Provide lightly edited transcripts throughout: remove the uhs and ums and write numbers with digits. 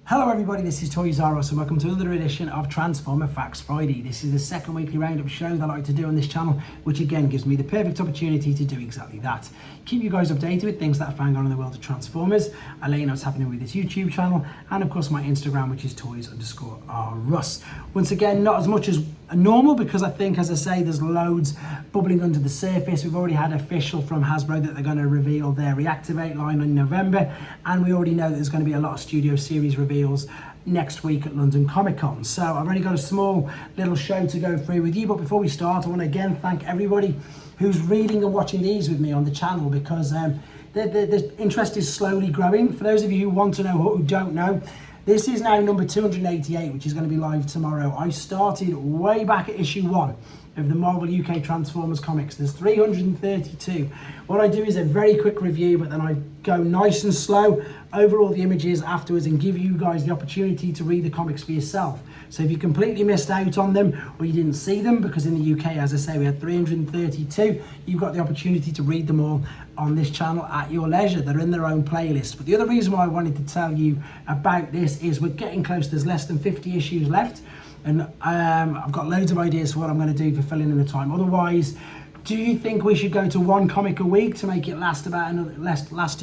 Hello everybody, this is Toys-R-Us and welcome to another edition of Transformer Facts Friday. This is the second weekly roundup show that I like to do on this channel, which again gives me the perfect opportunity to do exactly that. Keep you guys updated with things that are going on in the world of Transformers. I'll let you know what's happening with this YouTube channel and of course my Instagram, which is Toys_R-Us. Once again, not as much as normal because I think, as I say, there's loads bubbling under the surface. We've already had official from Hasbro that they're going to reveal their Reactivate line in November, and we already know that there's going to be a lot of Studio Series reveals next week at London Comic Con. So I've only got a small little show to go through with you, but before we start I want to again thank everybody who's reading and watching these with me on the channel because the interest is slowly growing. For those of you who want to know or who don't know, this is now number 288, which is going to be live tomorrow. I started way back at issue 1 of the Marvel UK Transformers comics. There's 332. What I do is a very quick review, but then I go nice and slow over all the images afterwards and give you guys the opportunity to read the comics for yourself. So if you completely missed out on them or you didn't see them, because in the UK, as I say, we had 332, you've got the opportunity to read them all on this channel at your leisure. They're in their own playlist. But the other reason why I wanted to tell you about this is we're getting close. There's less than 50 issues left. And I've got loads of ideas for what I'm going to do for filling in the time. Otherwise, do you think we should go to one comic a week to make it last a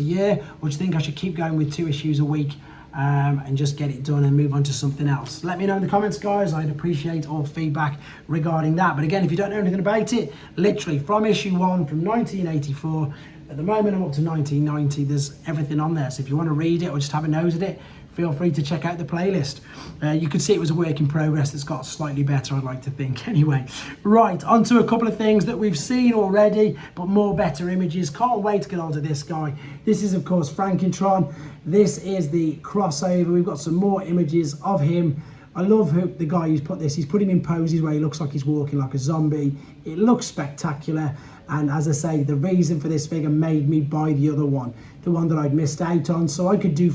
year? Or do you think I should keep going with 2 issues a week and just get it done and move on to something else? Let me know in the comments, guys. I'd appreciate all feedback regarding that. But again, if you don't know anything about it, literally from issue 1 from 1984, at the moment I'm up to 1990, there's everything on there. So if you want to read it or just have a nose at it, feel free to check out the playlist. You could see it was a work in progress that's got slightly better, I'd like to think. Anyway, right, on to a couple of things that we've seen already, but more better images. Can't wait to get onto this guy. This is, of course, Frankin Tron. This is the crossover. We've got some more images of him. I love the guy who's put this. He's put him in poses where he looks like he's walking like a zombie. It looks spectacular. And as I say, the reason for this figure made me buy the other one, the one that I'd missed out on. So I could do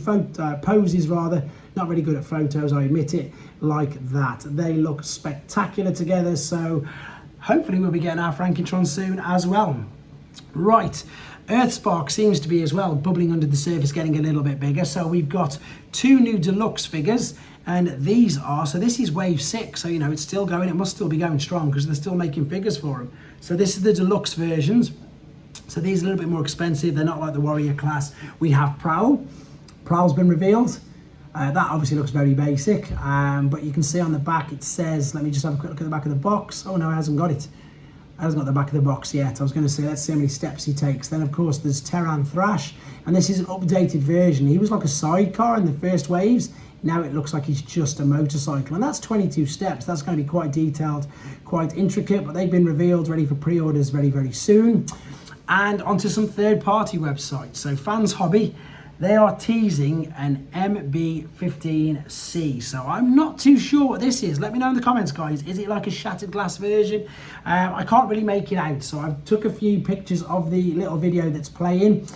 poses rather, not really good at photos, I admit it, like that. They look spectacular together. So hopefully we'll be getting our Frankin Tron soon as well. Right, earthspark seems to be as well bubbling under the surface, getting a little bit bigger. So we've got 2 new deluxe figures. And these are, so this is wave 6, so you know it's still going, it must still be going strong because they're still making figures for them. So this is the deluxe versions. So these are a little bit more expensive, they're not like the warrior class. We have Prowl. Prowl's been revealed. That obviously looks very basic, but you can see on the back it says, let me just have a quick look at the back of the box. Oh no, it hasn't got it. It hasn't got the back of the box yet. I was going to say, let's see how many steps he takes. Then of course there's Terran Thrash, and this is an updated version. He was like a sidecar in the first waves. Now it looks like he's just a motorcycle, and that's 22 steps. That's going to be quite detailed, quite intricate, but they've been revealed, ready for pre-orders very, very soon. And onto some third-party websites. So Fans Hobby, they are teasing an MB15C. So I'm not too sure what this is. Let me know in the comments, guys. Is it like a shattered glass version? I can't really make it out. So I took a few pictures of the little video that's playing.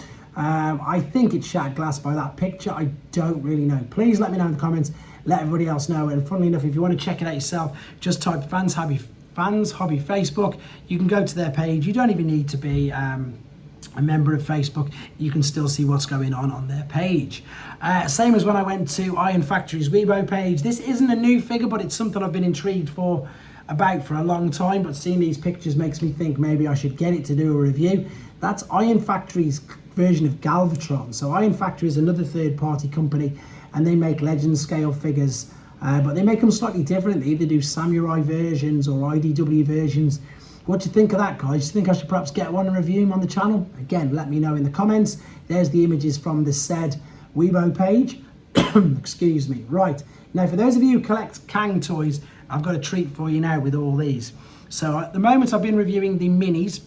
I think it's shattered glass by that picture. I don't really know. Please let me know in the comments. Let everybody else know. And funnily enough, if you want to check it out yourself, just type Fans Hobby Facebook. You can go to their page. You don't even need to be a member of Facebook. You can still see what's going on their page. Same as when I went to Iron Factory's Weibo page. This isn't a new figure, but it's something I've been intrigued about for a long time. But seeing these pictures makes me think maybe I should get it to do a review. That's Iron Factory's version of Galvatron. So Iron Factory is another third-party company, and they make legend scale figures, but they make them slightly different. They either do samurai versions or IDW versions. What do you think of that, guys? Do you think I should perhaps get one and review them on the channel? Again, let me know in the comments. There's the images from the said Weibo page. Excuse me. Right, now for those of you who collect Kang toys, I've got a treat for you now with all these. So at the moment I've been reviewing the minis,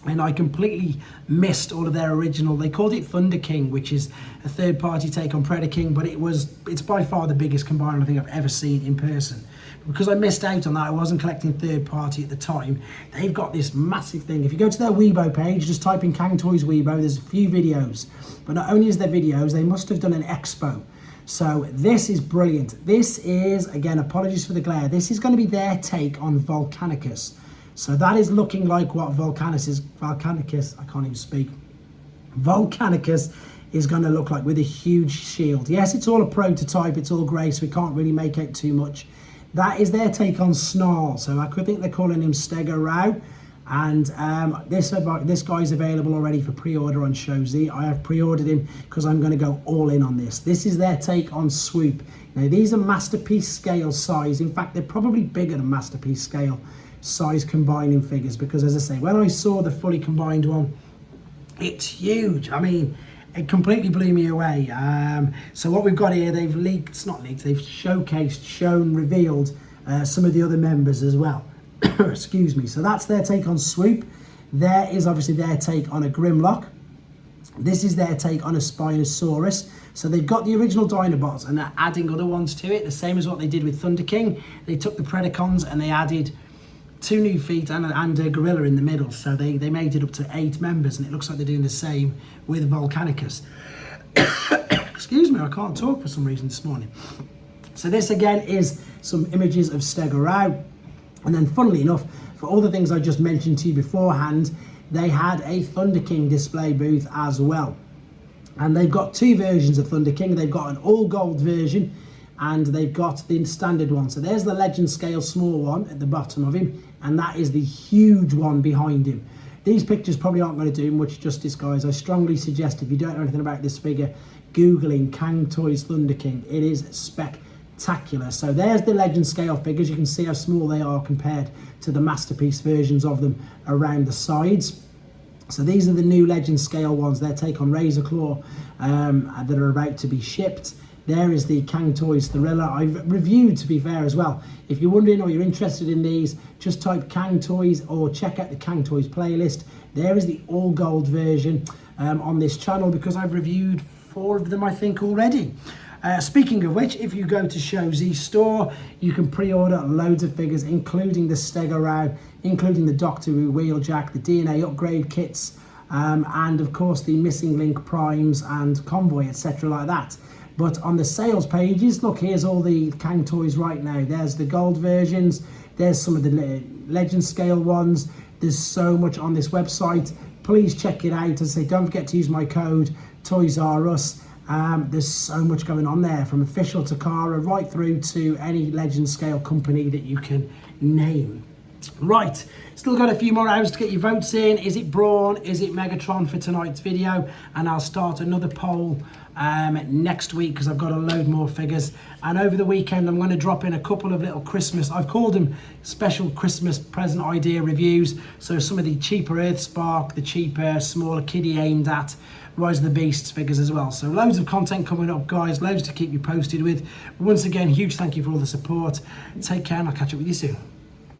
and I completely missed all of their original. They called it thunderking, which is a third-party take on Predaking, but it's by far the biggest combiner I think I've ever seen in person. Because I missed out on that, I wasn't collecting third-party at the time. They've got this massive thing. If you go to their Weibo page, just type in Kang Toys Weibo, there's a few videos. But not only is there videos, they must have done an expo. So this is brilliant. This is, again, apologies for the glare, this is going to be their take on Volcanicus. So that is looking like what Volcanicus, I can't even speak. Volcanicus is going to look like with a huge shield. Yes, it's all a prototype, it's all grey, so we can't really make out too much. That is their take on Snarl, so I could think they're calling him Stegorau. And this guy's available already for pre-order on Shozy. I have pre-ordered him because I'm going to go all in on this. This is their take on Swoop. Now, these are Masterpiece scale size. In fact, they're probably bigger than Masterpiece scale size combining figures, because as I say, when I saw the fully combined one, it's huge. I mean, it completely blew me away. So what we've got here, they've leaked, not leaked, they've showcased, shown, revealed some of the other members as well. Excuse me. So that's their take on Swoop. There is obviously their take on a Grimlock. This is their take on a Spinosaurus. So they've got the original Dinobots and they're adding other ones to it, the same as what they did with thunderking. They took the Predacons and they added 2 new feet and a gorilla in the middle. So they made it up to 8 members, and it looks like they're doing the same with Volcanicus. Excuse me, I can't talk for some reason this morning. So this again is some images of Stegorau. And then funnily enough, for all the things I just mentioned to you beforehand, they had a thunderking display booth as well. And they've got 2 versions of thunderking. They've got an all gold version and they've got the standard one. So there's the legend scale small one at the bottom of him, and that is the huge one behind him. These pictures probably aren't going to do much justice, guys. I strongly suggest, if you don't know anything about this figure, Googling Kang Toys Thunderking. It is spectacular. So there's the legend scale figures. You can see how small they are compared to the Masterpiece versions of them around the sides. So these are the new legend scale ones. Their take on Razor Claw that are about to be shipped. There is the Kang Toys Thriller. I've reviewed, to be fair, as well. If you're wondering or you're interested in these, just type Kang Toys or check out the Kang Toys playlist. There is the all gold version on this channel, because I've reviewed 4 of them, I think, already. Speaking of which, if you go to Shozy store, you can pre-order loads of figures, including the Stegorau, including the Doctor Who Wheeljack, the DNA upgrade kits, and of course the Missing Link Primes and Convoy, etc. like that. But on the sales pages, look, here's all the Kang toys right now. There's the gold versions, there's some of the legend scale ones. There's so much on this website. Please check it out. As I say, don't forget to use my code Toys R Us. There's so much going on there, from official Takara right through to any legend scale company that you can name. Right, still got a few more hours to get your votes in. Is it Brawn? Is it Megatron for tonight's video? And I'll start another poll next week, because I've got a load more figures. And over the weekend, I'm going to drop in a couple of little Christmas, I've called them special Christmas present idea reviews. So some of the cheaper earthspark, the cheaper, smaller kiddie aimed at Rise of the Beasts figures as well. So loads of content coming up, guys, loads to keep you posted with. Once again, huge thank you for all the support. Take care, and I'll catch up with you soon.